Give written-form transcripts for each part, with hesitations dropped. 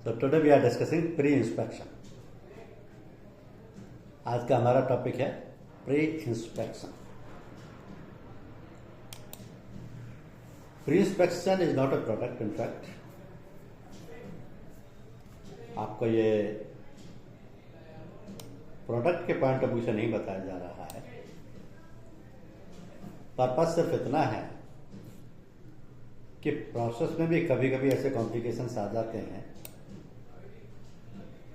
So today we are discussing pre-inspection. आज का हमारा टॉपिक है pre-inspection. Pre-inspection is not a product, in fact. आपको ये प्रोडक्ट के पॉइंट ऑफ व्यू से नहीं बताया जा रहा है. पर्पस सिर्फ इतना है कि प्रोसेस में भी कभी कभी ऐसे कॉम्प्लिकेशंस आ जाते हैं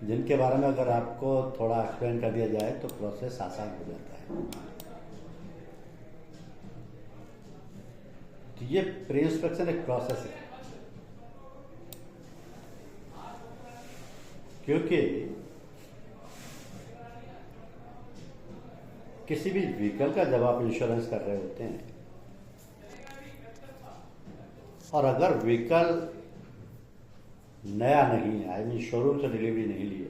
जिनके बारे में अगर आपको थोड़ा एक्सप्लेन कर दिया जाए तो प्रोसेस आसान हो जाता है. तो ये प्री इंस्पेक्शन एक प्रोसेस है, क्योंकि किसी भी व्हीकल का जब आप इंश्योरेंस कर रहे होते हैं और अगर व्हीकल नया नहीं है, आई मीन शोरूम से डिलीवरी नहीं ली है,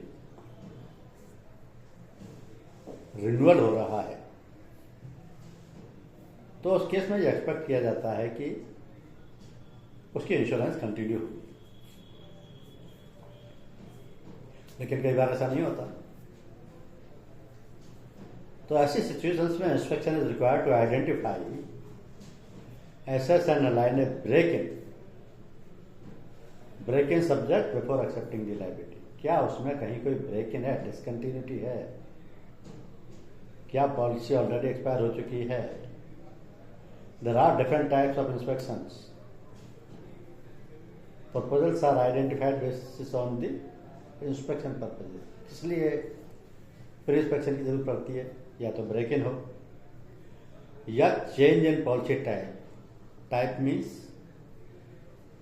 रिन्यूअल हो रहा है, तो उस केस में ये एक्सपेक्ट किया जाता है कि उसकी इंश्योरेंस कंटिन्यू हो. लेकिन कई बार ऐसा नहीं होता. तो ऐसी सिचुएशंस में inspection is required to identify, assess and align a break in subject before accepting the liability. क्या उसमें कहीं कोई ब्रेक इन है, डिसकंटिन्यूटी है, क्या पॉलिसी ऑलरेडी एक्सपायर हो चुकी है. There are different types of inspections. Proposals are identified basis on the inspection purposes. इसलिए प्री इंस्पेक्शन की जरूरत पड़ती है. या तो ब्रेक इन हो या change in policy type means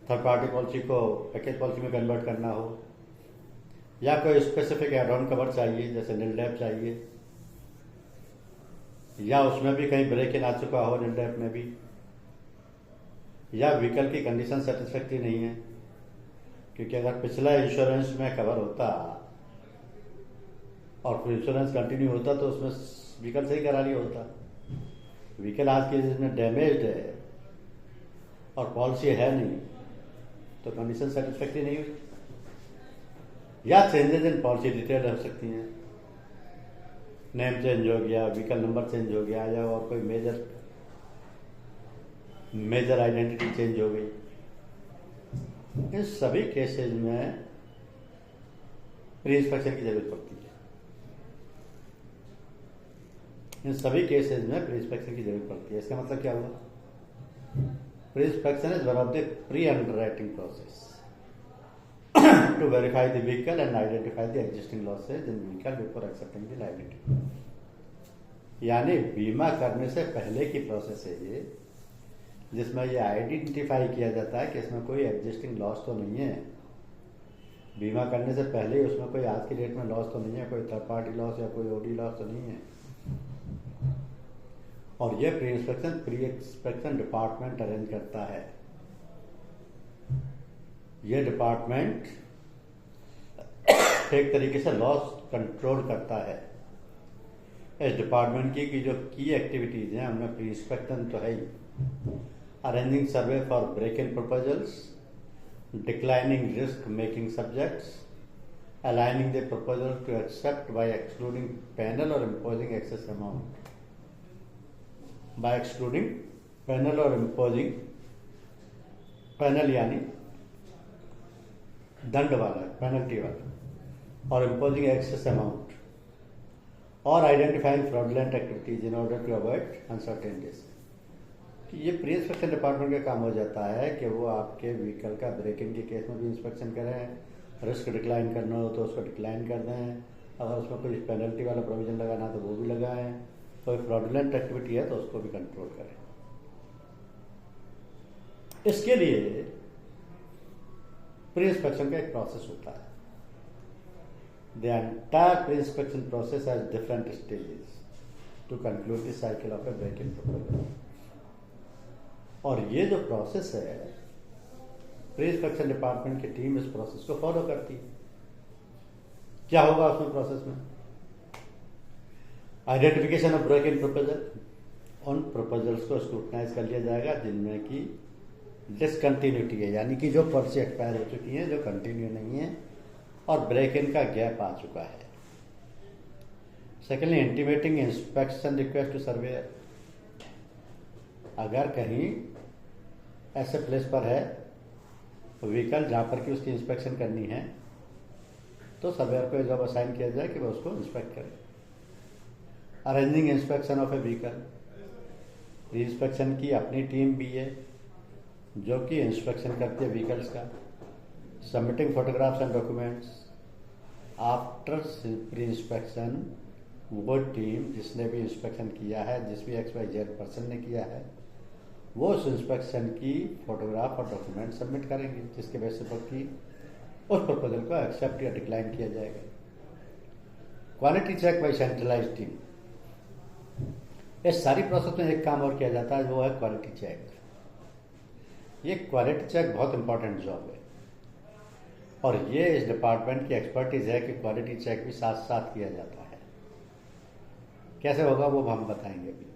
third party policy को पैकेज पॉलिसी में कन्वर्ट करना हो, या कोई स्पेसिफिक एड ऑन कवर चाहिए जैसे निलडैप चाहिए, या उसमें भी कहीं ब्रेक इन आ चुका हो निलडैप में भी, या व्हीकल की कंडीशन सेटिस्फैक्ट्री नहीं है. क्योंकि अगर पिछला इंश्योरेंस में कवर होता और फिर इंश्योरेंस कंटिन्यू होता तो उसमें व्हीकल सही करा लिया होता. व्हीकल आज के जिसमें डैमेज्ड है और पॉलिसी है नहीं तो कंडीशन सेटिस्फैक्ट्री नहीं हुई. या चेंजेस इन पॉलिसी डिटेल हो सकती हैं, नेम चेंज हो गया, व्हीकल नंबर चेंज हो गया, या और कोई मेजर आइडेंटिटी चेंज हो गई. इन सभी केसेज में प्री इंस्पेक्शन की जरूरत पड़ती है. इन सभी केसेज में प्री इंस्पेक्शन की जरूरत पड़ती है. इसका मतलब क्या हुआ? Pre-inspection is one of the pre-underwriting process to verify the vehicle and identify the existing losses in vehicle before accepting the liability. यानी बीमा करने से पहले की प्रोसेस है ये, जिसमें ये आइडेंटिफाई किया जाता है कि इसमें कोई एग्जिस्टिंग लॉस तो नहीं है. बीमा करने से पहले ही उसमें कोई आज की डेट में लॉस तो नहीं है, कोई थर्ड पार्टी लॉस या कोई ओडी लॉस तो नहीं है. और ये प्री इंस्पेक्शन डिपार्टमेंट अरेंज करता है. ये डिपार्टमेंट एक तरीके से लॉस कंट्रोल करता है. इस डिपार्टमेंट की जो की एक्टिविटीज हैं उनमें प्री इंस्पेक्शन तो है ही. Arranging survey for break in proposals, declining risk making subjects, aligning the proposal to accept by excluding panel और imposing excess amount. by excluding panel और imposing पैनल यानी दंड वाला, पेनल्टी वाला, और imposing excess amount, और identifying fraudulent activities in order to avoid uncertainties. ये pre inspection department का काम हो जाता है कि वो आपके व्हीकल का ब्रेक इन के केस में भी इंस्पेक्शन करें, रिस्क डिक्लाइन करना हो तो उसको डिक्लाइन कर दें, अगर उसमें कोई पेनल्टी वाला प्रोविजन लगाना तो वो भी लगाएं, कोई फ्रॉडुलेंट एक्टिविटी है तो उसको भी कंट्रोल करें. इसके लिए प्री इंस्पेक्शन का एक प्रोसेस होता है. The entire pre inspection process has different stages to conclude the cycle of a break in proposal. और ये जो प्रोसेस है, प्री इंस्पेक्शन डिपार्टमेंट की टीम इस प्रोसेस को फॉलो करती है. क्या होगा उसमें प्रोसेस में? Identification of break in proposal. उन प्रपोजल्स को स्क्रूटनाइज कर लिया जाएगा जिनमें की डिसकंटिन्यूटी है, यानी कि जो पॉलिसी एक्सपायर हो चुकी है, जो कंटिन्यू नहीं है, और ब्रेक इन का गैप आ चुका है। Secondly, intimating inspection request to surveyor. अगर कहीं ऐसे प्लेस पर है व्हीकल जहाँ पर कि उसकी इंस्पेक्शन करनी है, तो सर्वेयर को जॉब असाइन किया जाए कि वह उसको इंस्पेक्ट करे। Arranging inspection of A vehicle, inspection की अपनी टीम भी है जो कि इंस्पेक्शन करती है व्हीकल्स का। Submitting photographs and documents after pre inspection, वो टीम जिसने भी इंस्पेक्शन किया है, जिस भी XYZ पर्सन ने किया है, वो उस इंस्पेक्शन की फोटोग्राफ और डॉक्यूमेंट सबमिट करेंगे, जिसके बेसिस पर कि उस प्रपोजल को एक्सेप्ट या डिक्लाइन किया जाएगा। Quality check by centralised team, इस सारी प्रोसेस में एक काम और किया जाता है, वो है क्वालिटी चेक। ये क्वालिटी चेक बहुत इंपॉर्टेंट जॉब है और ये इस डिपार्टमेंट की एक्सपर्टीज है कि क्वालिटी चेक भी साथ साथ किया जाता है। कैसे होगा वो हम बताएंगे अभी।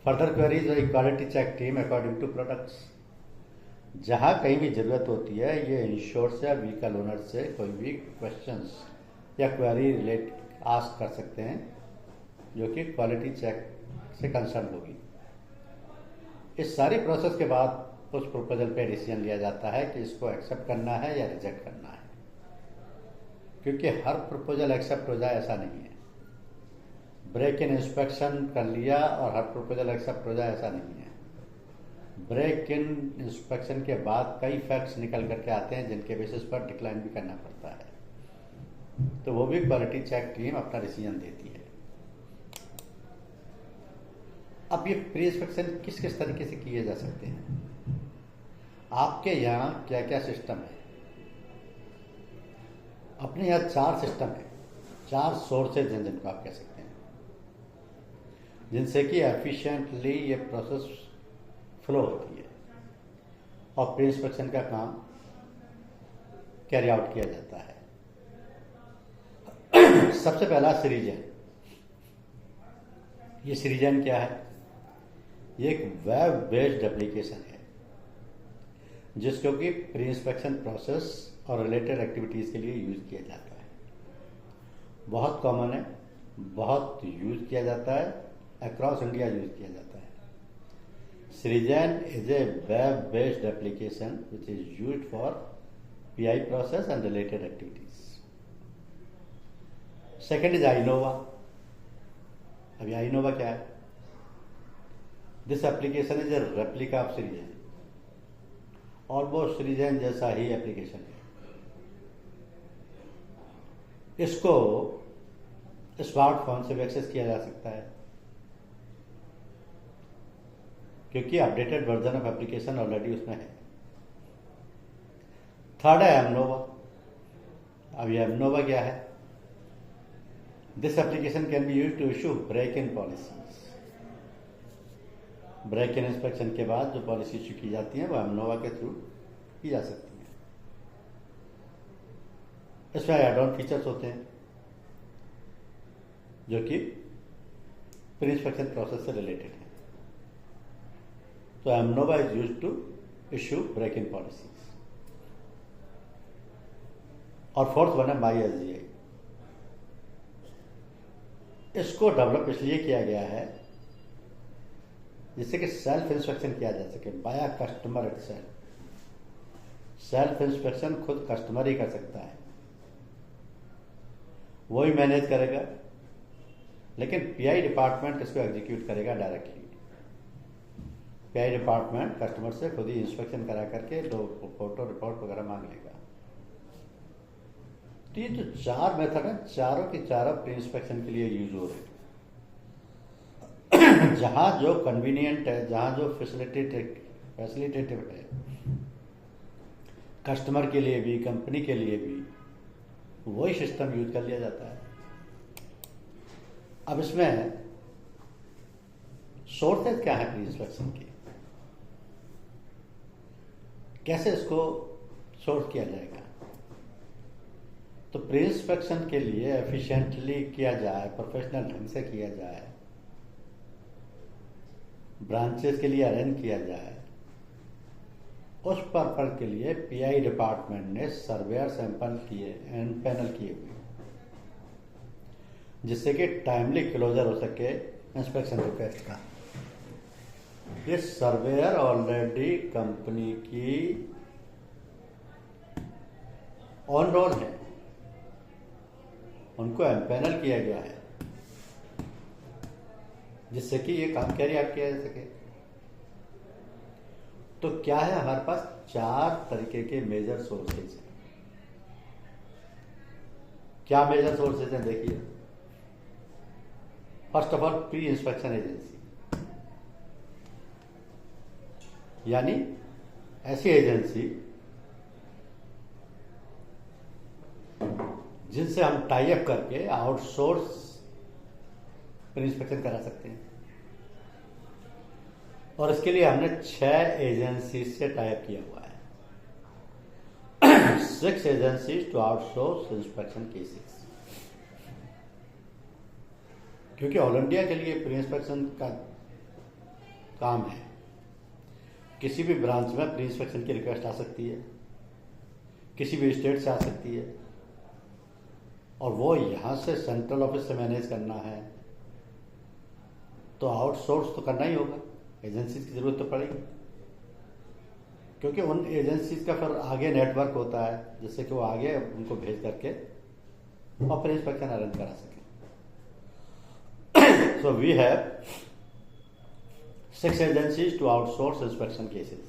फर्दर क्वेरीज और quality check team according to products, जहाँ कहीं भी ज़रूरत होती है ये इंश्योर से या व्हीकल ओनर से कोई भी क्वेश्चंस या क्वेरी रिलेट आस्क कर सकते हैं जो कि क्वालिटी चेक से कंसर्न होगी। इस सारी प्रोसेस के बाद उस प्रपोजल पे डिसीजन लिया जाता है कि इसको एक्सेप्ट करना है या रिजेक्ट करना है, क्योंकि हर प्रपोजल एक्सेप्ट हो जाए ऐसा नहीं है। ब्रेक इन इंस्पेक्शन कर लिया और हर प्रपोजल एक्सेप्ट हो जाए ऐसा नहीं है। ब्रेक इन इंस्पेक्शन के बाद कई फैक्ट्स निकल करके आते हैं जिनके बेसिस पर डिक्लाइन भी करना पड़ता है, तो वो भी क्वालिटी चेक टीम अपना डिसीजन देती है। अब ये प्री इंस्पेक्शन किस किस तरीके से किए जा सकते हैं, आपके यहाँ क्या क्या सिस्टम है। अपने यहाँ 4 सिस्टम है, 4 सोर्सेज हैं जिनको आप कह सकते हैं, जिनसे कि एफिशिएंटली ये प्रोसेस फ्लो होती है और प्री इंस्पेक्शन का काम कैरी आउट किया जाता है। सबसे पहला सृजन। ये सृजन क्या है? ये एक वेब बेस्ड एप्लीकेशन है जिसको कि प्री इंस्पेक्शन प्रोसेस और रिलेटेड एक्टिविटीज के लिए यूज किया जाता है। बहुत कॉमन है, बहुत यूज किया जाता है, अक्रॉस इंडिया यूज किया जाता है। सृजन is a web based application which is used for PI process and related activities. Second is iNova. अभी iNova क्या है? This application is a replica of Srijan. Almost Srijan जैसा ही एप्लीकेशन है। इसको स्मार्टफोन से भी एक्सेस किया जा सकता है क्योंकि updated version of application already उसमें है। थर्ड है एमनोवा। अब ये एमनोवा क्या है? This application can be used to issue break in policies. Break in inspection के बाद जो पॉलिसी इशू की जाती है वो एमनोवा के थ्रू की जा सकती है। इसमें एड ऑन फीचर्स होते हैं जो कि प्री इंस्पेक्शन प्रोसेस से रिलेटेड है। तो Emnova is used to issue break in policies. और फोर्थ वन है MySGI। इसको डेवलप इसलिए किया गया है जिससे कि सेल्फ इंस्पेक्शन किया जा सके by customer itself. Self inspection खुद कस्टमर ही कर सकता है, वो ही मैनेज करेगा, लेकिन PI डिपार्टमेंट इसको एग्जीक्यूट करेगा डायरेक्टली। PI डिपार्टमेंट कस्टमर से खुद ही इंस्पेक्शन करा करके दो फोटो रिपोर्ट वगैरह मांग लेगा। तो ये जो 4 मेथड है, चारों के चारों प्री इंस्पेक्शन के लिए यूज हो रहे हैं। जहां जो कन्वीनियंट है, जहां जो फैसिलिटेटिव है, कस्टमर के लिए भी कंपनी के लिए भी वही सिस्टम यूज कर लिया जाता है। अब इसमें सोर्सेज क्या है प्री इंस्पेक्शन के, कैसे इसको सोर्स किया जाएगा? तो प्री इंस्पेक्शन के लिए एफिशिएंटली किया जाए, प्रोफेशनल ढंग से किया जाए, ब्रांचेस के लिए अरेंज किया जाए, उस पर्पज के लिए पीआई डिपार्टमेंट ने सर्वेयर सैंपल किए एंड पैनल किए हुए, जिससे कि टाइमली क्लोजर हो सके इंस्पेक्शन रिक्वेस्ट का। ये सर्वेयर ऑलरेडी कंपनी की ऑन रोल है, उनको एम्पैनल किया गया है, जिससे कि ये काम कैरी आउट किया जा सके। तो क्या है, हमारे पास 4 तरीके के मेजर सोर्सेज हैं। क्या मेजर सोर्सेज हैं देखिए। First of all, pre inspection agency, यानी ऐसी एजेंसी जिनसे हम टाई अप करके आउटसोर्स प्री इंस्पेक्शन करा सकते हैं। और इसके लिए हमने 6 एजेंसी से टाई अप किया हुआ है। 6 agencies to outsource inspection cases, क्योंकि ऑल इंडिया के लिए प्री इंस्पेक्शन का काम है। किसी भी ब्रांच में प्री इंस्पेक्शन की रिक्वेस्ट आ सकती है, किसी भी स्टेट से आ सकती है, और वो यहाँ से सेंट्रल ऑफिस से मैनेज करना है तो आउटसोर्स तो करना ही होगा, एजेंसीज की जरूरत तो पड़ेगी, क्योंकि उन एजेंसीज का फिर आगे नेटवर्क होता है, जिससे कि वो आगे उनको भेज करके और फिर इंस्पेक्शन अरेंज करा सके। So we have 6 agencies to outsource inspection cases.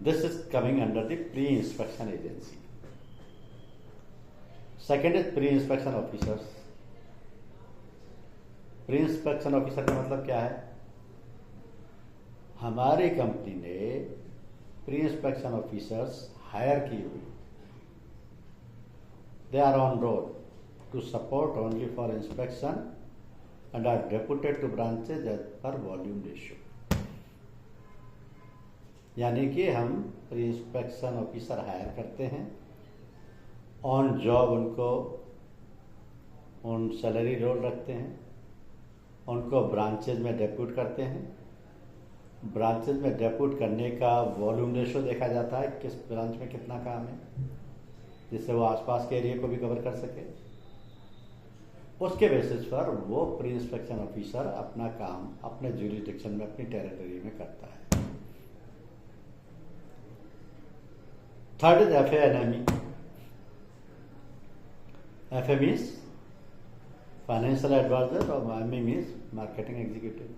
This is coming under the pre-inspection agency. Second is pre-inspection officers. Pre-inspection officer का मतलब क्या है? हमारी कंपनी ने pre-inspection officers हायर की हुई। They are on roll to support only for inspection and are deputed to branches as per volume ratio। यानी कि हम प्री इंस्पेक्शन ऑफिसर हायर करते हैं, ऑन जॉब उनको ऑन सैलरी रोल रखते हैं, उनको ब्रांचेज में डेप्यूट करते हैं। ब्रांचेज में डेप्यूट करने का वॉल्यूम रेशो देखा जाता है, किस ब्रांच में कितना काम है, जिससे वो आसपास के एरिया को भी कवर कर सके। उसके बेसिस पर वो प्री इंस्पेक्शन ऑफिसर अपना काम अपने ज्यूरिसडिक्शन में, अपनी टेरिटरी में करता है। Third is FA&ME। FA means financial adviser और ME मीन्स मार्केटिंग एग्जीक्यूटिव।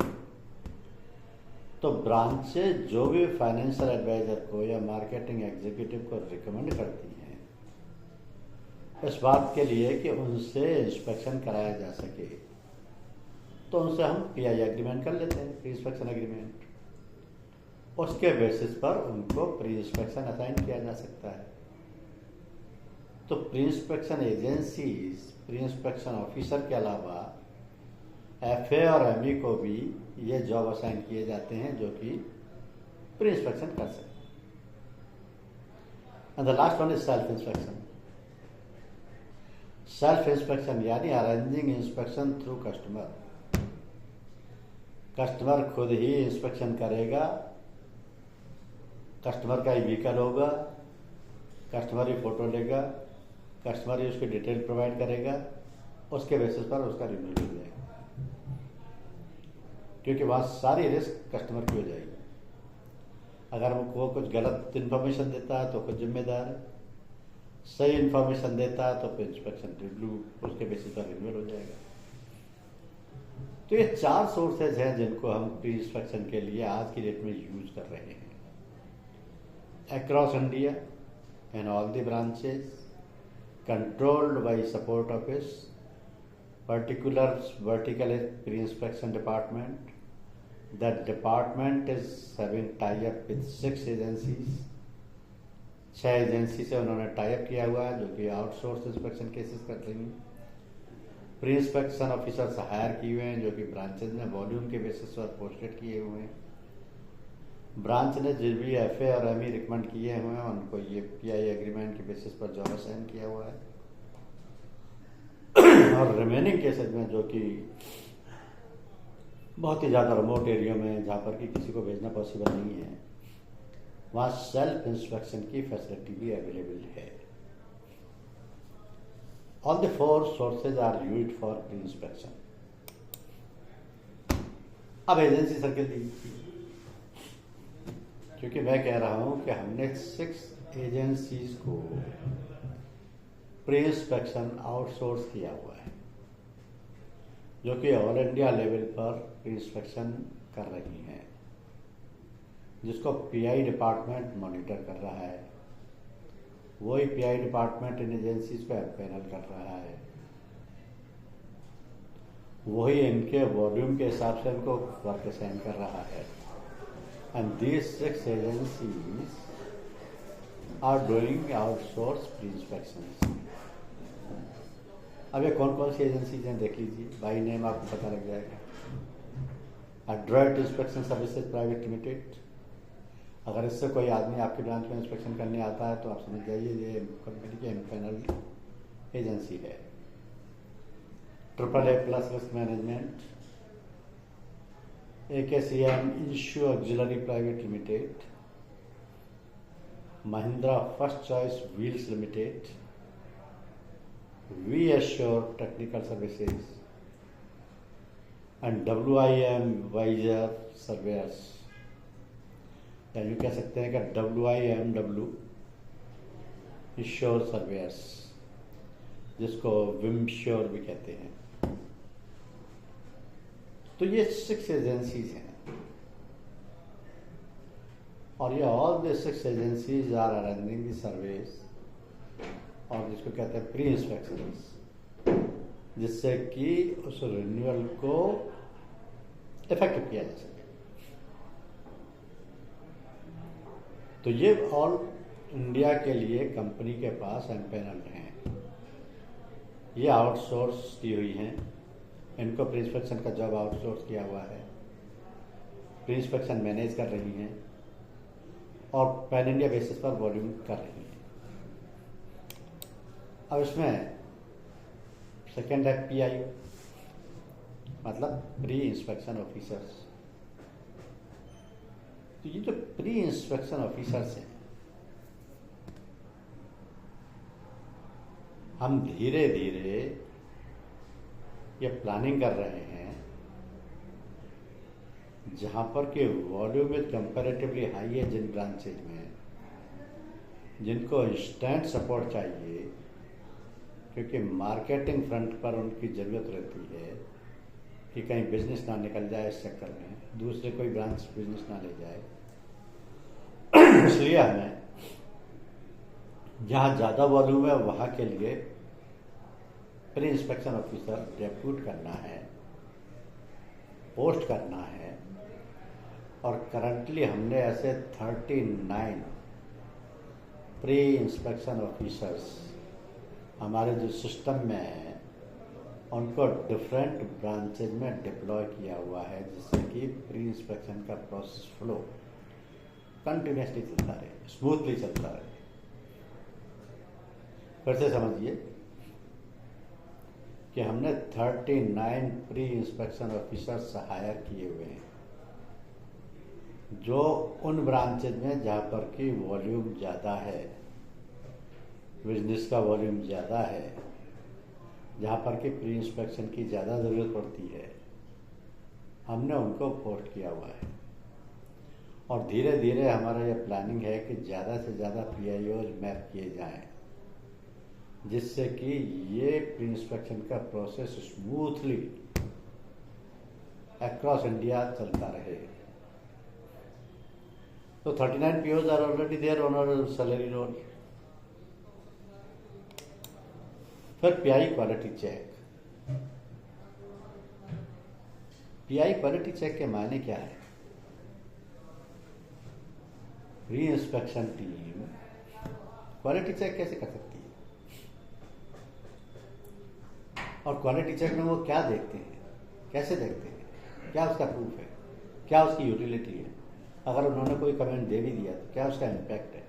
तो ब्रांचेज जो भी फाइनेंशियल एडवाइजर को या मार्केटिंग एग्जीक्यूटिव को रिकमेंड करती हैं इस बात के लिए कि उनसे इंस्पेक्शन कराया जा सके, तो उनसे हम PI एग्रीमेंट कर लेते हैं, प्री इंस्पेक्शन एग्रीमेंट। उसके बेसिस पर उनको प्री इंस्पेक्शन असाइन किया जा सकता है। तो pre inspection agencies pre inspection officer के अलावा FA और ME को भी ये जॉब असाइन किए जाते हैं, जो कि प्री इंस्पेक्शन कर सकते हैं। And the last one is self inspection. Self inspection यानी arranging inspection through customer. Customer खुद ही इंस्पेक्शन करेगा, कस्टमर का ही व्हीकल होगा, कस्टमर ही फोटो लेगा, कस्टमर ही उसकी डिटेल प्रोवाइड करेगा, उसके बेसिस पर उसका रिन्यू मिल जाएगा, क्योंकि वहाँ सारी रिस्क कस्टमर की हो जाएगी। अगर वो कुछ गलत इन्फॉर्मेशन देता है तो खुद जिम्मेदार है, सही इन्फॉर्मेशन देता है तो फिर इंस्पेक्शन रिव्यू उसके बेसिस पर रिन्यूअल हो जाएगा। तो ये 4 सोर्सेज हैं जिनको हम प्री इंस्पेक्शन के लिए आज की डेट में यूज कर रहे हैं। Across India in all the branches, controlled by support office, particular vertical pre inspection department. That department is having tie up with 6 agencies. 6 agency से उन्होंने टाई अप किया हुआ है, जो कि आउटसोर्स इंस्पेक्शन केसेस कर रही हैं। प्री इंस्पेक्शन ऑफिसर्स हायर किए हुए हैं, जो कि ब्रांचेज में वॉल्यूम के बेसिस पर पोस्टेड किए हुए हैं। ब्रांच ने जो भी FA और ME रिकमेंड किए हुए हैं उनको ये PI एग्रीमेंट के बेसिस पर जॉब असाइन किया हुआ है। और रिमेनिंग केसेज में, जो कि बहुत ही ज़्यादा रिमोट एरिया में, जहाँ पर कि किसी को भेजना पॉसिबल नहीं है, वहाँ सेल्फ इंस्पेक्शन की फैसिलिटी भी अवेलेबल है। All the 4 sources are used for pre inspection. अब एजेंसी सर्किल दी, क्योंकि मैं कह रहा हूं कि हमने 6 एजेंसीज को प्री इंस्पेक्शन आउटसोर्स किया हुआ है, जो कि ऑल इंडिया लेवल पर प्री इंस्पेक्शन कर रही हैं, जिसको पीआई डिपार्टमेंट मॉनिटर कर रहा है। वही पीआई डिपार्टमेंट इन एजेंसीज को पैनल कर रहा है, वही इनके वॉल्यूम के हिसाब से इनको वर्क असाइन कर रहा है। And these 6 agencies are doing outsource pre inspection. अब ये कौन कौन सी एजेंसीज हैं देख लीजिए, बाई नेम आपको पता लग जाएगा। Android inspection services private limited. अगर इससे कोई आदमी आपके ब्रांच में इंस्पेक्शन करने आता है तो आप समझ जाइए ये कंपनी की एम्पैनल एजेंसी है। AAA+ risk management, AKCM insure auxiliary private limited, Mahindra first choice wheels limited, we assure technical services and WIM wiser surveyors. या यूँ कह सकते हैं कि WIMW इंश्योर सर्वेयर्स, जिसको विमश्योर भी कहते हैं। तो ये 6 एजेंसीज हैं, और ये all the 6 agencies are arranging the surveys, और जिसको कहते हैं प्री इंस्पेक्शंस, जिससे कि उस रिन्यूअल को इफेक्टिव किया जा सके। तो ये ऑल इंडिया के लिए कंपनी के पास एम्पैनल हैं, ये आउटसोर्स की हुई हैं। इनको प्री इंस्पेक्शन का जॉब आउटसोर्स किया हुआ है, प्री इंस्पेक्शन मैनेज कर रही हैं और पैन इंडिया बेसिस पर वॉल्यूम कर रही हैं। अब इसमें सेकेंड है PI, मतलब प्री इंस्पेक्शन ऑफिसर्स। तो ये जो प्री इंस्पेक्शन ऑफिसर्स हैं, हम धीरे धीरे ये प्लानिंग कर रहे हैं, जहाँ पर कि वॉल्यूम इज कंपैरेटिवली हाई है जिन ब्रांचेज में, जिनको इंस्टेंट सपोर्ट चाहिए, क्योंकि मार्केटिंग फ्रंट पर उनकी ज़रूरत रहती है कि कहीं बिजनेस ना निकल जाए इस चक्कर में, दूसरे कोई ब्रांच बिजनेस ना ले जाए। इसलिए हमें जहाँ ज़्यादा वॉल्यूम है वहाँ के लिए प्री इंस्पेक्शन ऑफिसर डेप्यूट करना है, पोस्ट करना है। और करंटली हमने ऐसे 39 प्री इंस्पेक्शन ऑफिसर्स हमारे जो सिस्टम में है, उनको डिफरेंट ब्रांचेज में डिप्लॉय किया हुआ है, जिससे कि प्री इंस्पेक्शन का प्रोसेस फ्लो कंटिन्यूसली चलता रहे, स्मूथली चलता रहे। फिर से समझिए कि हमने 39 प्री इंस्पेक्शन ऑफिसर्स हायर किए हुए हैं, जो उन ब्रांचेज में जहाँ पर कि वॉल्यूम ज़्यादा है, बिजनेस का वॉल्यूम ज़्यादा है, जहाँ पर कि प्री इंस्पेक्शन की ज़्यादा ज़रूरत पड़ती है, हमने उनको पोस्ट किया हुआ है। और धीरे धीरे हमारा यह प्लानिंग है कि ज़्यादा से ज़्यादा PIOs मैप किए जाएं, जिससे कि ये प्री इंस्पेक्शन का प्रोसेस स्मूथली अक्रॉस इंडिया चलता रहे। तो 39 POs are already there on our salary roll. फिर PI quality check. PI quality check के मायने क्या है? Pre inspection team quality check कैसे कर सकती है, और क्वालिटी चेक में वो क्या देखते हैं, कैसे देखते हैं, क्या उसका प्रूफ है, क्या उसकी यूटिलिटी है, अगर उन्होंने कोई कमेंट दे भी दिया तो क्या उसका इम्पैक्ट है।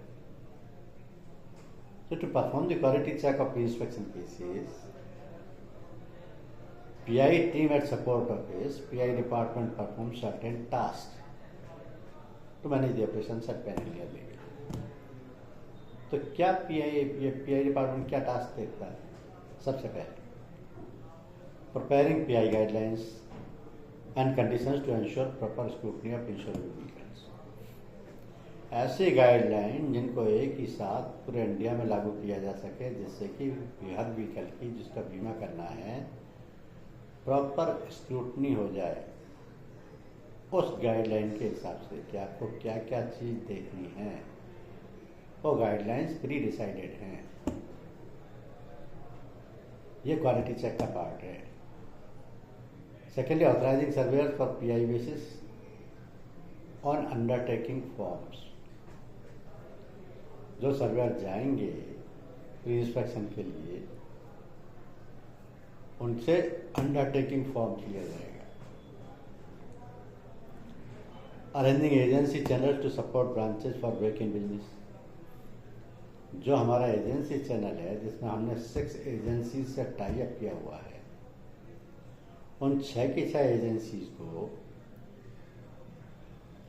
So to perform the quality check of pre-inspection cases, PI team at support office, PI department performs certain tasks. to manage the operations at pan-India level. तो क्या पीआई डिपार्टमेंट क्या टास्क देखता है? सबसे पहले preparing PI guidelines and conditions to ensure proper scrutiny of insurable vehicles. ऐसे guideline जिनको एक ही साथ पूरे इंडिया में लागू किया जा सके, जिससे कि हर व्हीकल की जिसका बीमा करना है प्रॉपर स्क्रूटनी हो जाए। उस गाइडलाइन के हिसाब से कि आपको क्या क्या चीज़ देखनी है, वो गाइडलाइंस प्री डिसाइडेड हैं। ये क्वालिटी चेक का पार्ट है। Secondly, authorising surveyor for PI basis on undertaking forms. जो सर्वेयर जाएंगे प्री इंस्पेक्शन के लिए, उनसे अंडरटेकिंग फॉर्म लिया जाएगा। Arranging agency channel to support branches for break in business. जो हमारा एजेंसी चैनल है, जिसमें हमने 6 एजेंसी से टाई अप किया हुआ है, उन 6 की 6 एजेंसीज को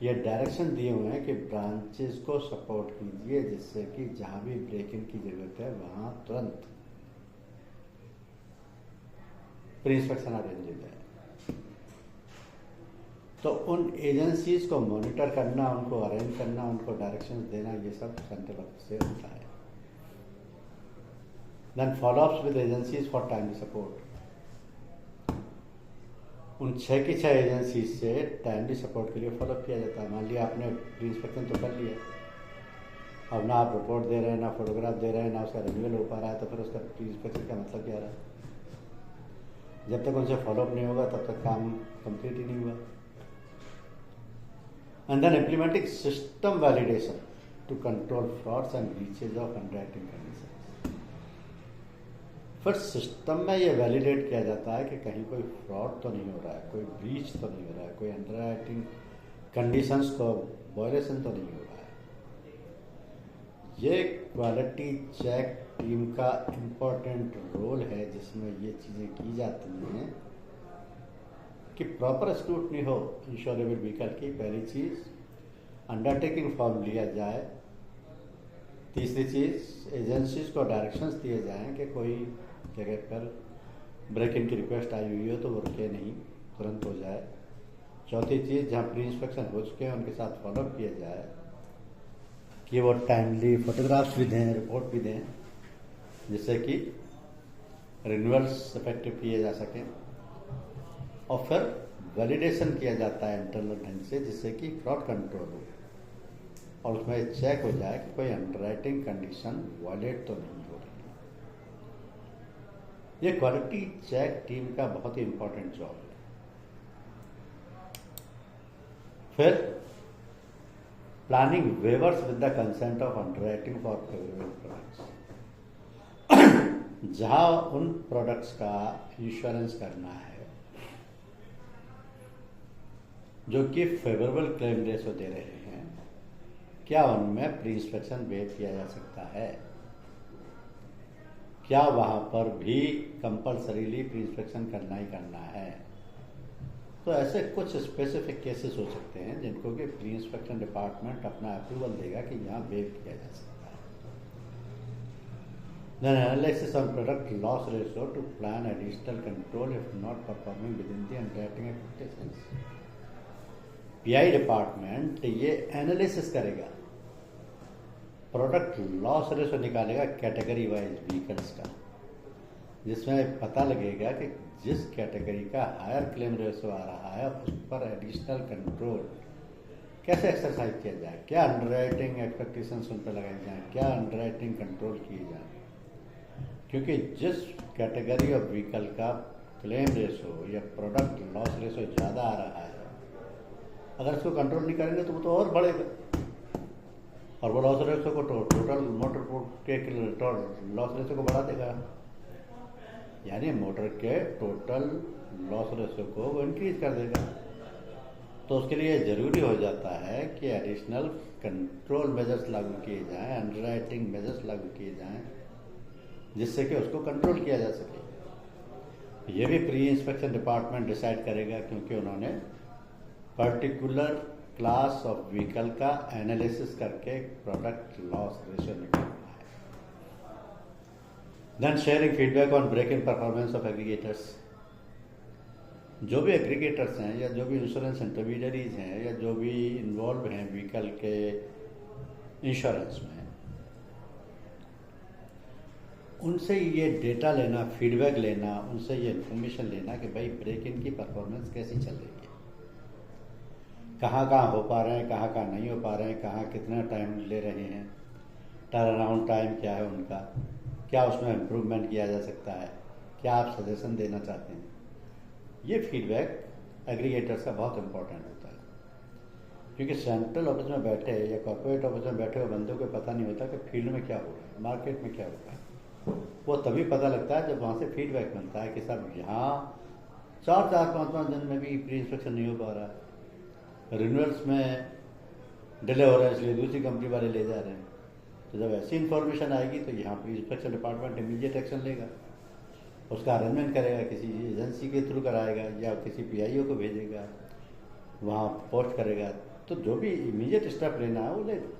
ये डायरेक्शन दिए हुए हैं कि ब्रांचेस को सपोर्ट कीजिए, जिससे कि जहां भी ब्रेक इन की जरूरत है वहां तुरंत प्री इंस्पेक्शन अरेंज हो जाए। तो उन एजेंसीज को मॉनिटर करना, उनको अरेंज करना, उनको डायरेक्शंस देना, ये सब सेंट्रल ऑफिस से होता है। Then follow ups with agencies for timely support. उन 6 की 6 एजेंसीज से टाइमली सपोर्ट के लिए फॉलोअप किया जाता है। मान लिया आपने प्री इंस्पेक्शन तो कर लिया, अब ना आप रिपोर्ट दे रहे हैं, ना फोटोग्राफ दे रहे हैं, ना उसका रिन्यूअल हो पा रहा है, तो फिर उसका प्री इंस्पेक्शन का मतलब क्या रहा? जब तक उनसे फॉलोअप नहीं होगा तब तक काम कंप्लीट ही नहीं हुआ। And then implementing system validation to control frauds and breaches of underwriting conditions। फिर सिस्टम में ये वैलिडेट किया जाता है कि कहीं कोई फ्रॉड तो नहीं हो रहा है, कोई ब्रीच तो नहीं हो रहा है, कोई अंडरराइटिंग कंडीशंस को वायलेशन तो नहीं हो रहा है। ये क्वालिटी चेक टीम का इम्पोर्टेंट रोल है, जिसमें ये चीज़ें की जाती हैं कि प्रॉपर स्क्रूटनी हो इंश्योरेबल व्हीकल की। पहली चीज़, अंडरटेकिंग फॉर्म लिया जाए। तीसरी चीज़, एजेंसीज को डायरेक्शंस दिए जाएं कि कोई जगह पर ब्रेक इन की रिक्वेस्ट आई हुई हो तो वो रुके नहीं, तुरंत हो जाए। चौथी चीज़, जहाँ प्री इंस्पेक्शन हो चुके हैं उनके साथ फॉलोअप किया जाए कि वो टाइमली फोटोग्राफ्स भी दें, रिपोर्ट भी दें, जिससे कि रिन्यूअल्स इफेक्टिव किए जा सकें। और फिर वैलिडेशन किया जाता है इंटरनल ढंग से, जिससे कि फ्रॉड कंट्रोल हो और उसमें चेक हो जाए कि कोई अंडरराइटिंग कंडीशन वायलेट तो नहीं हो रही। ये क्वालिटी चेक टीम का बहुत ही इंपॉर्टेंट जॉब है। फिर planning weavers with the consent of underwriting for favourable products. जहां उन प्रोडक्ट्स का इंश्योरेंस करना है जो कि फेवरेबल क्लेम रेशो दे रहे हैं, क्या उनमें प्री इंस्पेक्शन वेव किया जा सकता है? क्या वहां पर भी कंपल्सरीली प्री इंस्पेक्शन करना ही करना है? तो ऐसे कुछ स्पेसिफिक केसेस हो सकते हैं जिनको कि प्री इंस्पेक्शन डिपार्टमेंट अपना अप्रूवल देगा कि यहाँ वेव किया जा सकता है। Then analysis on product loss ratio to plan additional control if not performing within the underwriting expectations। Pi department ये एनालिसिस करेगा, प्रोडक्ट लॉस रेशो निकालेगा कैटेगरी वाइज व्हीकल्स का, जिसमें पता लगेगा कि जिस कैटेगरी का हायर क्लेम रेशो आ रहा है उस पर एडिशनल कंट्रोल कैसे एक्सरसाइज किया जाए, क्या अंडरराइटिंग एक्सपेक्टेशंस उन पर लगाई जाए, क्या अंडरराइटिंग कंट्रोल किए जाए। क्योंकि जिस कैटेगरी ऑफ व्हीकल का क्लेम रेशो या प्रोडक्ट लॉस रेशो ज़्यादा आ रहा है, अगर इसको कंट्रोल नहीं करेंगे तो वो तो और बढ़ेगा, और वो लॉस रेशो को टोटल मोटर के लॉस रेशो को बढ़ा देगा, यानी मोटर के टोटल लॉस रेशो को वो इंक्रीज कर देगा। तो उसके लिए ज़रूरी हो जाता है कि एडिशनल कंट्रोल मेजर्स लागू किए जाएं, अंडरराइटिंग मेजर्स लागू किए जाएं, जिससे कि उसको कंट्रोल किया जा सके। ये भी प्री इंस्पेक्शन डिपार्टमेंट डिसाइड करेगा, क्योंकि उन्होंने पर्टिकुलर क्लास ऑफ व्हीकल का एनालिसिस करके प्रोडक्ट लॉस रेशियो निकालना है। Then sharing feedback on break in performance of aggregators. जो भी एग्रीगेटर्स हैं या जो भी इंश्योरेंस इंटरमीडियरीज हैं या जो भी इन्वॉल्व हैं व्हीकल के इंश्योरेंस में, उनसे ये डेटा लेना, फीडबैक लेना, उनसे ये इन्फॉर्मेशन लेना कि भाई ब्रेक इन की परफॉर्मेंस कैसी चल रही है, कहाँ कहाँ हो पा रहे हैं, कहाँ कहाँ नहीं हो पा रहे हैं, कहाँ कितना टाइम ले रहे हैं, टर्न अराउंड टाइम क्या है उनका, क्या उसमें इम्प्रूवमेंट किया जा सकता है, क्या आप सजेशन देना चाहते हैं। ये फीडबैक एग्रीगेटर्स का बहुत इंपॉर्टेंट होता है, क्योंकि सेंट्रल ऑफिस में बैठे या कॉर्पोरेट ऑफिस में बैठे हुए बंदों को पता नहीं होता कि फील्ड में क्या हो रहा है, मार्केट में क्या हो रहा है। वो तभी पता लगता है जब वहाँ से फीडबैक मिलता है कि साहब यहाँ 4-5 दिन में भी प्री इंस्पेक्शन नहीं हो पा रहा है, रिन्यूअल्स में डिले हो रहा है, इसलिए दूसरी कंपनी वाले ले जा रहे हैं। तो जब ऐसी इन्फॉर्मेशन आएगी तो यहाँ pre inspection department immediate action लेगा, उसका अरेंजमेंट करेगा, किसी एजेंसी के थ्रू कराएगा या किसी पीआईओ को भेजेगा, वहाँ पोस्ट करेगा। तो जो भी इमीडिएट स्टेप लेना है वो ले लो,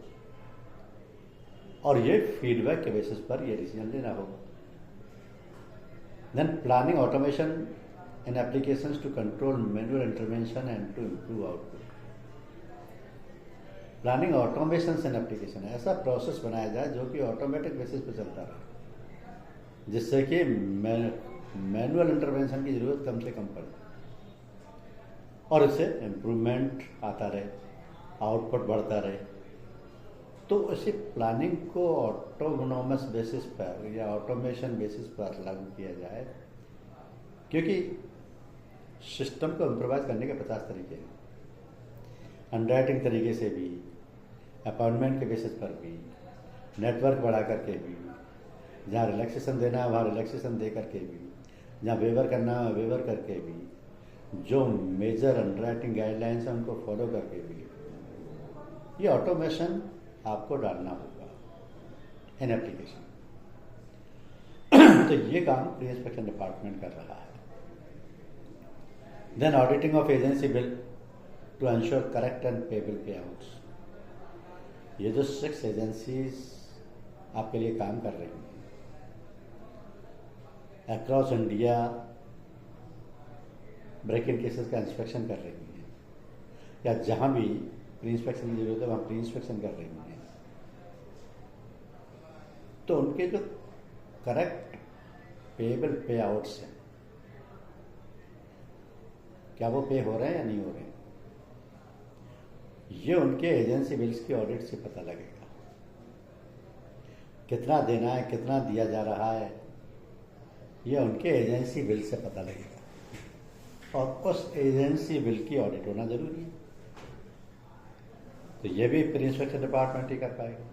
और ये फीडबैक के बेसिस पर ये डिसीजन लेना होगा। Then planning automation in applications to control manual intervention and to improve output. Planning automation in application, ऐसा प्रोसेस बनाया जाए जो कि ऑटोमेटिक बेसिस पे चलता रहे, जिससे कि मैनुअल इंटरवेंशन की जरूरत कम से कम पड़े और इससे इम्प्रूवमेंट आता रहे, आउटपुट बढ़ता रहे। तो इसी प्लानिंग को ऑटोनोमस बेसिस पर या ऑटोमेशन बेसिस पर लागू किया जाए, क्योंकि सिस्टम को इम्प्रोवाइज करने के 50 तरीके हैं, अंडरराइटिंग तरीके से भी, अपॉइंटमेंट के बेसिस पर भी, नेटवर्क बढ़ा करके भी, जहाँ रिलैक्सेशन देना है वहाँ रिलैक्सेशन दे करके भी, जहाँ वेवर करना है वेवर करके भी, जो मेजर अंडरराइटिंग गाइडलाइंस हैं उनको फॉलो करके भी, ये ऑटोमेशन आपको डालना होगा इन एप्लीकेशन। तो ये काम प्री इंस्पेक्शन डिपार्टमेंट कर रहा है। Then auditing of agency bill to ensure correct and payable payouts. ये जो 6 एजेंसीज आपके लिए काम कर रही हैं across India, break in cases का इंस्पेक्शन कर रही हैं, या जहां भी प्री इंस्पेक्शन की जरूरत है वहाँ प्री इंस्पेक्शन कर रही हैं, तो उनके जो करेक्ट पेएबल पे आउट्स हैं, क्या वो पे हो रहे हैं या नहीं हो रहे हैं, ये उनके एजेंसी बिल्स की ऑडिट से पता लगेगा। कितना देना है, कितना दिया जा रहा है, ये उनके एजेंसी बिल से पता लगेगा, और उस एजेंसी बिल की ऑडिट होना जरूरी है। तो ये भी प्री इंस्पेक्शन डिपार्टमेंट ही कर पाएगा।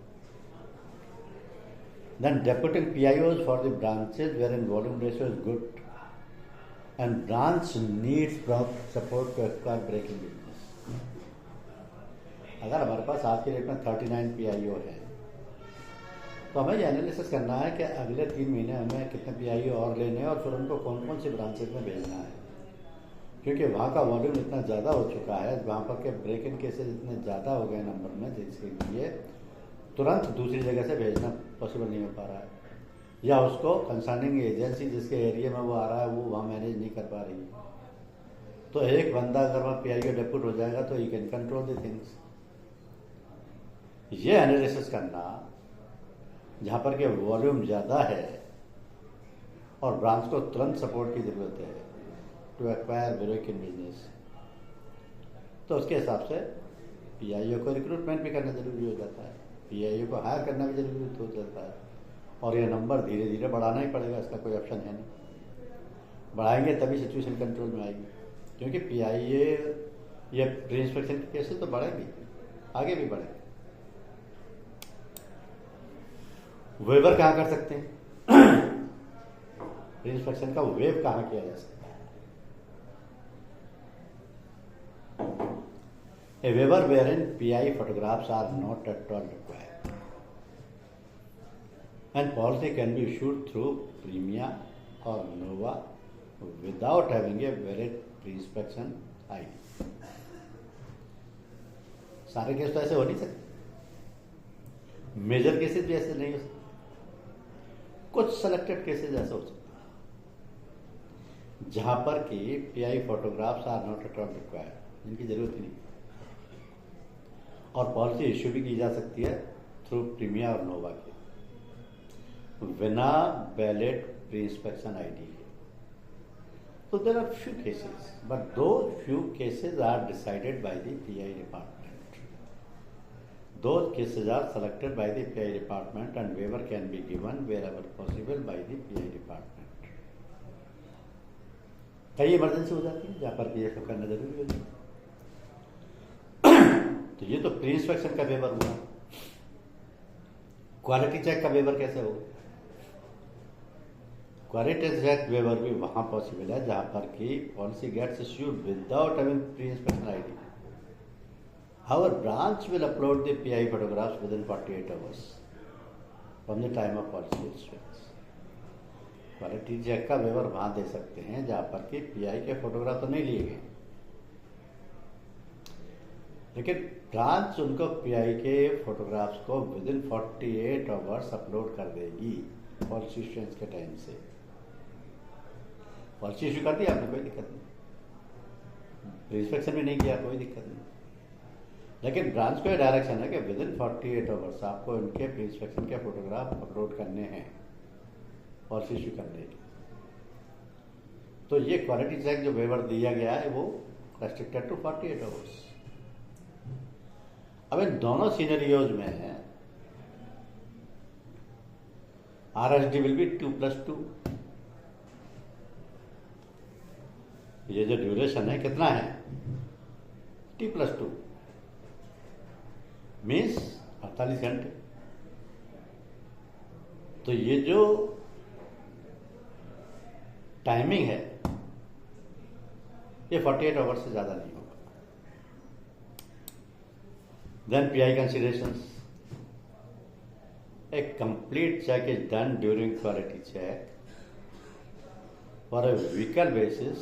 Then deputing PIOs for the branches wherein volume ratio is good and branch needs prompt support to acquire breaking business. अगर हमारे पास आज के डेट में 39 PIO है, तो हमें ये एनालिसिस करना है कि अगले 3 महीने हमें कितने PIO और लेने हैं और फिर उनको कौन कौन सी ब्रांचेज में भेजना है, क्योंकि वहाँ का वॉल्यूम इतना ज़्यादा हो चुका है, वहाँ पर के ब्रेक इन केसेज इतने ज़्यादा हो गए नंबर में, जिसके लिए तुरंत दूसरी जगह से भेजना पॉसिबल नहीं हो पा रहा है, या उसको कंसर्निंग एजेंसी जिसके एरिया में वो आ रहा है वो वहाँ मैनेज नहीं कर पा रही है। तो एक बंदा अगर वहाँ PIO डेप्यूट हो जाएगा तो you can control the things. ये एनालिसिस करना जहाँ पर के वॉल्यूम ज़्यादा है और ब्रांच को तुरंत सपोर्ट की ज़रूरत है to acquire break in business, तो उसके हिसाब से PIO को रिक्रूटमेंट भी करना जरूरी हो जाता है, PIO को हायर करना भी जरूरी हो जाता है, और ये नंबर धीरे धीरे बढ़ाना ही पड़ेगा, इसका कोई ऑप्शन है नहीं। बढ़ाएंगे तभी सिचुएशन कंट्रोल में आएगी, क्योंकि PIO ये प्री इंस्पेक्शन के केसेस तो बढ़ेंगे, आगे भी बढ़ेंगे। वेवर कहाँ कर सकते हैं प्री इंस्पेक्शन का वेव कहाँ किया जा सकता है? A waiver wherein PI photographs are not at all required, and policy can be issued through Premia or Nova without having a valid pre-inspection ID. सारे केस तो ऐसे हो नहीं सकते, मेजर केसेस भी ऐसे नहीं हो सकते, कुछ सेलेक्टेड केसेस ऐसे हो सकते जहां पर कि PI photographs are not at all required, जिनकी जरूरत ही नहीं, और पॉलिसी इश्यू भी की जा सकती है थ्रू प्रीमिया और नोवा के बिना वैलिड प्री इंस्पेक्शन आईडी के. So there are few cases, but those few cases are decided by the PI department. Those cases are selected by the PI department and waiver can be given wherever possible by the PI department. कई emergency हो जाती है जहाँ पर ये सब करना जरूरी हो जाता है. तो ये तो प्री इंस्पेक्शन का वेवर हुआ. क्वालिटी चेक का वेवर कैसे होगा? क्वालिटी चेक वेवर भी वहां पॉसिबल है जहां पर कि policy gets issued without having pre inspection ID. Our branch will upload the PI photographs within 48 hours from the time of policy issuance. Quality check का waiver वहां दे सकते हैं जहां पर कि पीआई के फोटोग्राफ तो नहीं लिए गए, लेकिन ब्रांच उनको पीआई के फोटोग्राफ्स को विद इन 48 आवर्स अपलोड कर देगी पॉलिसी इश्यूएंस के टाइम से. पॉलिसी इश्यू कर दिया आपने, कोई दिक्कत नहीं, इंस्पेक्शन भी नहीं किया, कोई दिक्कत नहीं, लेकिन ब्रांच को डायरेक्शन है कि विद इन 48 आवर्स आपको इनके प्री इंस्पेक्शन के फोटोग्राफ अपलोड करने हैं पॉलिसी इश्यू करने की. तो ये क्वालिटी चेक जो वेवर दिया गया है वो रेस्ट्रिक्टेड टू 48 आवर्स. अब इन दोनों सीनरियोज में RSD विल बी 2+2. ये जो ड्यूरेशन है कितना है? T+2 मीन्स 48 घंटे. तो ये जो टाइमिंग है ये 48 आवर्स से ज्यादा नहीं होगा. Then PI considerations. A complete check is done during quality check for a vehicle basis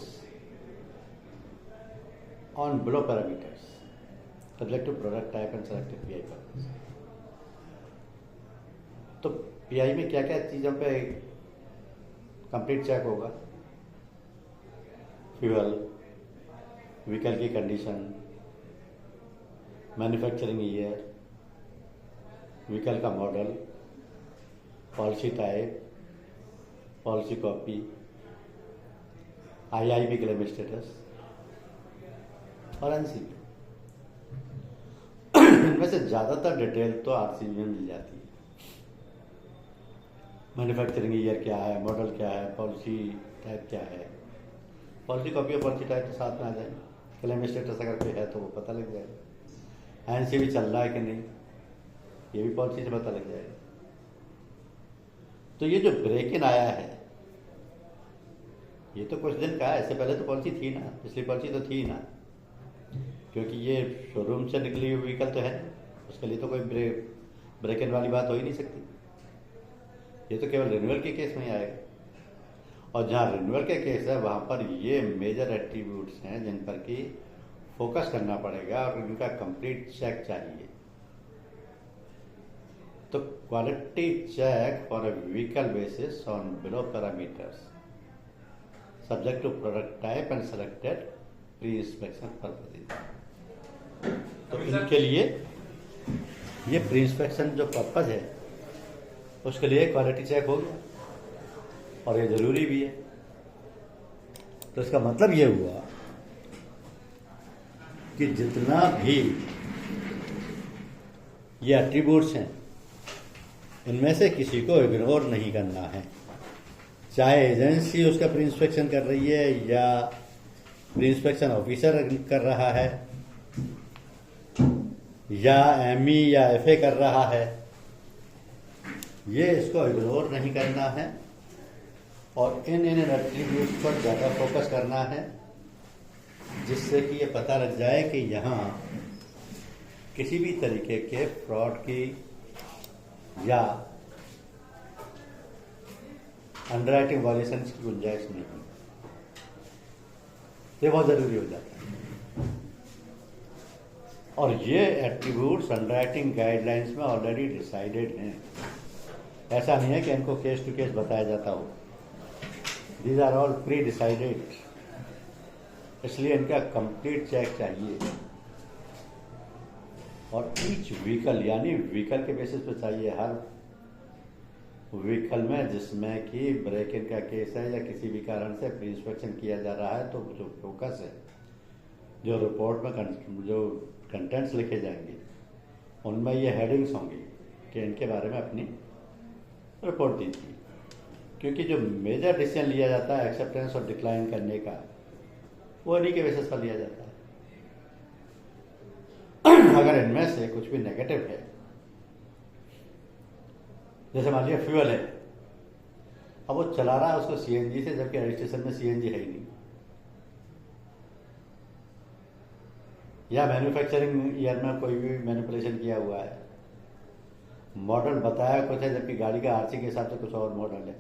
on below parameters subject to product type and selected PI purpose. तो PI में क्या क्या चीज़ों पे कंप्लीट चेक होगा? फ्यूल, व्हीकल की condition, manufacturing year, vehicle का model, policy type, policy copy, IIB claim status और एनसीबी. इनमें से ज्यादातर डिटेल तो आरसीबी में मिल जाती है. मैन्युफैक्चरिंग ईयर क्या है, मॉडल क्या है, पॉलिसी टाइप क्या है, पॉलिसी कॉपी और पॉलिसी टाइप के साथ में आ जाएंगे. क्लेम स्टेटस अगर कोई है तो वो पता लग जाएगा. एनसीबी चल रहा है कि नहीं ये भी पॉलिसी से पता लग जाएगा. तो ये जो ब्रेक इन आया है ये तो कुछ दिन का है, इससे पहले तो पॉलिसी थी ना, पिछली पॉलिसी तो थी ना, क्योंकि ये शोरूम से निकली हुई व्हीकल तो है, उसके लिए तो कोई ब्रेक इन वाली बात हो ही नहीं सकती. ये तो केवल रिन्यूअल के केस में ही आएगा. और जहाँ रिन्यूअल के केस है वहाँ पर ये मेजर एट्रीब्यूट्स हैं जिन पर कि फोकस करना पड़ेगा और इनका कंप्लीट चेक चाहिए. तो quality check for a vehicle basis on below parameters subject to product type and selected pre inspection purpose. तो इनके लिए ये प्री इंस्पेक्शन जो पर्पज है उसके लिए क्वालिटी चेक हो गया और ये जरूरी भी है. तो इसका मतलब ये हुआ कि जितना भी ये एट्रीब्यूट्स हैं इनमें से किसी को इग्नोर नहीं करना है, चाहे एजेंसी उसका प्री इंस्पेक्शन कर रही है या प्री इंस्पेक्शन ऑफिसर कर रहा है या एमई या एफए कर रहा है. ये इसको इग्नोर नहीं करना है और इन एट्रीब्यूट्स पर ज़्यादा फोकस करना है जिससे कि ये पता लग जाए कि यहाँ किसी भी तरीके के फ्रॉड की या अंडरराइटिंग वॉल्यूशन की गुंजाइश नहीं है. ये बहुत जरूरी हो जाता है. और ये एट्रीब्यूट्स अंडरराइटिंग गाइडलाइंस में ऑलरेडी डिसाइडेड हैं। ऐसा नहीं है कि इनको केस टू केस बताया जाता हो। These are all pre decided, इसलिए इनका कंप्लीट चेक चाहिए। और ईच व्हीकल, यानी व्हीकल के बेसिस पे चाहिए। हर व्हीकल में जिसमें कि ब्रेक इन का केस है या किसी भी कारण से प्री इंस्पेक्शन किया जा रहा है, तो जो फोकस है, जो रिपोर्ट में जो कंटेंट्स लिखे जाएंगे, उनमें ये हेडिंग्स होंगी कि इनके बारे में अपनी रिपोर्ट दीजिए। क्योंकि जो मेजर डिसीजन लिया जाता है एक्सेप्टेंस और डिक्लाइन करने का, वो इन्हीं के बेसिस पर लिया जाता है। अगर इनमें से कुछ भी नेगेटिव है, जैसे मान लिया फ्यूल है, अब वो चला रहा है उसको सीएनजी से, जबकि रजिस्ट्रेशन में सीएनजी है ही नहीं, या मैन्युफैक्चरिंग ईयर में कोई भी मैनिपुलेशन किया हुआ है, मॉडल बताया कुछ है जबकि गाड़ी का आरसी के हिसाब से कुछ और मॉडल है,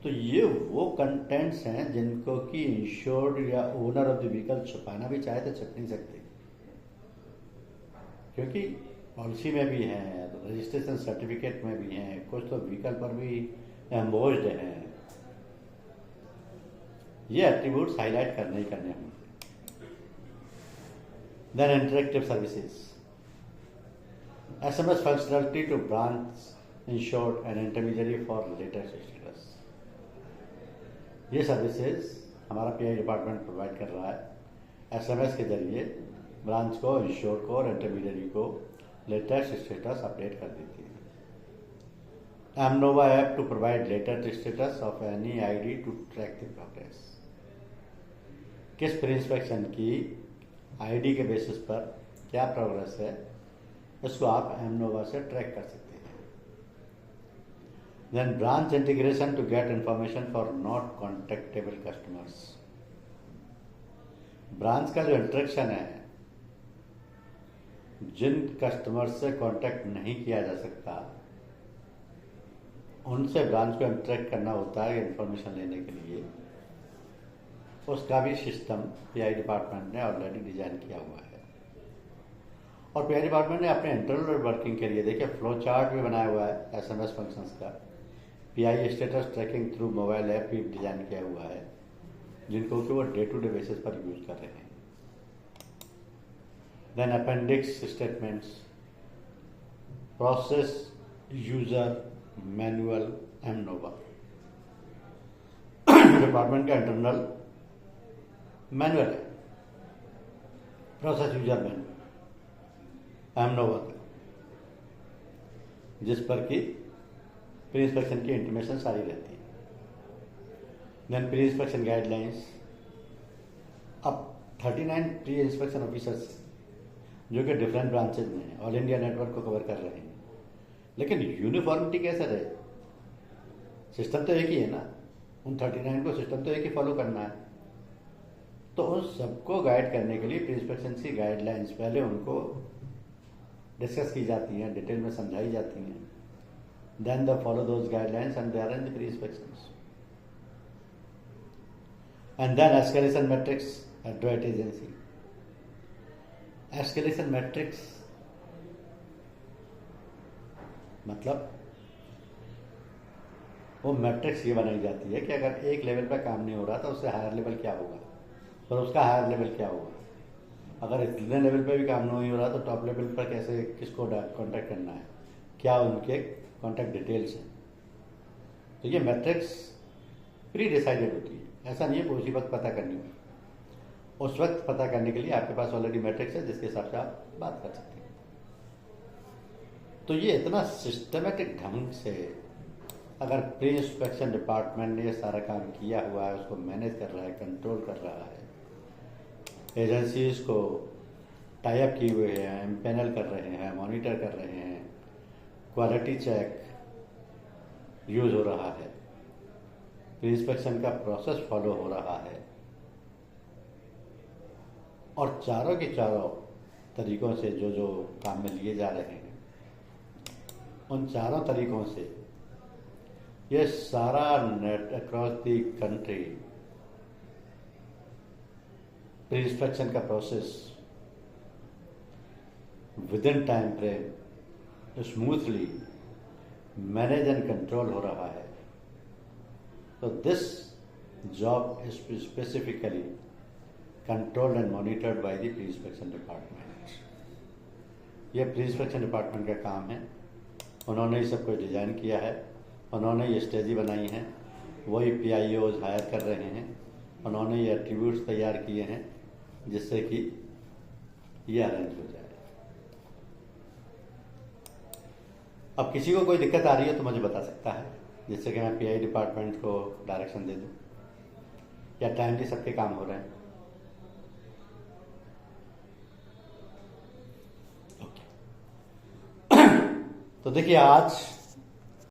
तो ये वो कंटेंट्स हैं जिनको कि इंश्योर्ड या ओनर ऑफ द व्हीकल छुपाना भी चाहे तो छुप नहीं सकते, क्योंकि पॉलिसी में भी हैं, रजिस्ट्रेशन सर्टिफिकेट में भी हैं, कुछ तो व्हीकल पर भी एम्बोस्ड हैं। ये एट्रीब्यूट्स हाईलाइट करने ही करने होंगे। Then interactive services. SMS functionality to branch, insured and intermediary for latest status. ये सर्विसेज हमारा पीआई डिपार्टमेंट प्रोवाइड कर रहा है। एसएमएस के जरिए ब्रांच को, इंश्योर्ड को और इंटरमीडियरी को लेटेस्ट स्टेटस अपडेट कर देती है। Emnova app to provide latest status of any ID to track the progress. किस प्री इंस्पेक्शन की आईडी के बेसिस पर क्या प्रोग्रेस है, इसको आप एमनोवा से ट्रैक कर सकते हैं। Then branch integration to get information for not contactable customers. Branch का जो इंटरेक्शन है, जिन कस्टमर्स से कांटेक्ट नहीं किया जा सकता, उनसे ब्रांच को इंटरेक्ट करना होता है इंफॉर्मेशन लेने के लिए। उसका भी सिस्टम पीआई डिपार्टमेंट ने ऑलरेडी डिजाइन किया हुआ है। और पीआई डिपार्टमेंट ने अपने इंटरनल वर्किंग के लिए देखिए फ्लो चार्ट भी बनाया हुआ है एसएमएस फंक्शंस का। PI status tracking through mobile app भी डिजाइन किया हुआ है, जिनको कि वो डे टू डे बेसिस पर यूज कर रहे हैं। Then appendix statements, process user manual Emnova. Department का इंटरनल मैनुअल है, प्रोसेस यूजर मैनुअल एमनोवा का, जिस पर कि प्री इंस्पेक्शन की इंटीमेशन सारी रहती है। Then pre inspection guidelines. अब 39 प्री इंस्पेक्शन ऑफिसर्स जो कि डिफरेंट ब्रांचेज में हैं, ऑल इंडिया नेटवर्क को कवर कर रहे हैं, लेकिन यूनिफॉर्मिटी कैसे रहे? सिस्टम तो एक ही है ना, उन 39 को सिस्टम तो एक ही फॉलो करना है। तो उन सबको गाइड करने के लिए प्री इंस्पेक्शन की गाइडलाइंस पहले उनको डिस्कस की जाती हैं, डिटेल में समझाई जाती हैं। Then they follow those guidelines and they are in the pre inspections. And then escalation matrix at ड्राइट एजेंसी। एस्केलेशन मैट्रिक्स मतलब वो मैट्रिक्स ये बनाई जाती है कि अगर एक लेवल पर काम नहीं हो रहा तो उससे हायर लेवल क्या होगा, और उसका हायर लेवल क्या होगा। अगर इतने लेवल पे भी काम नहीं हो रहा तो टॉप लेवल पर कैसे, किसको कांटेक्ट करना है, क्या उनके कांटेक्ट डिटेल्स हैं। तो ये मैट्रिक्स प्री डिसाइडेड होती है, ऐसा नहीं है कि उसी वक्त पता करनी होगी। उस वक्त पता करने के लिए आपके पास ऑलरेडी मैट्रिक्स है जिसके हिसाब से आप बात कर सकते हैं। तो ये इतना सिस्टमेटिक ढंग से अगर प्री इंस्पेक्शन डिपार्टमेंट ने ये सारा काम किया हुआ है, उसको मैनेज कर रहा है, कंट्रोल कर रहा है, एजेंसीज को टाई अप किए हुए हैं, एम्पैनल कर रहे हैं, मॉनिटर कर रहे हैं, क्वालिटी चेक यूज हो रहा है, प्री इंस्पेक्शन का प्रोसेस फॉलो हो रहा है, और चारों के चारों तरीकों से जो जो काम में लिए जा रहे हैं, उन चारों तरीकों से ये सारा net across the country pre inspection का process within time frame smoothly manage and control हो रहा है। तो this job is specifically controlled and monitored by the pre inspection department. ये प्री इंस्पेक्शन डिपार्टमेंट का काम है। उन्होंने ये सब कुछ डिज़ाइन किया है, उन्होंने ये स्टेजी बनाई है, वही PIOs हायर कर रहे हैं, उन्होंने ये एट्रीब्यूट्स तैयार किए हैं जिससे कि ये अरेंज हो जाए। अब किसी को कोई दिक्कत आ रही है तो मुझे बता सकता है, जिससे कि मैं PI डिपार्टमेंट को डायरेक्शन दे दूँ, या टाइमली सबके काम हो रहे हैं। ओके। तो देखिए, आज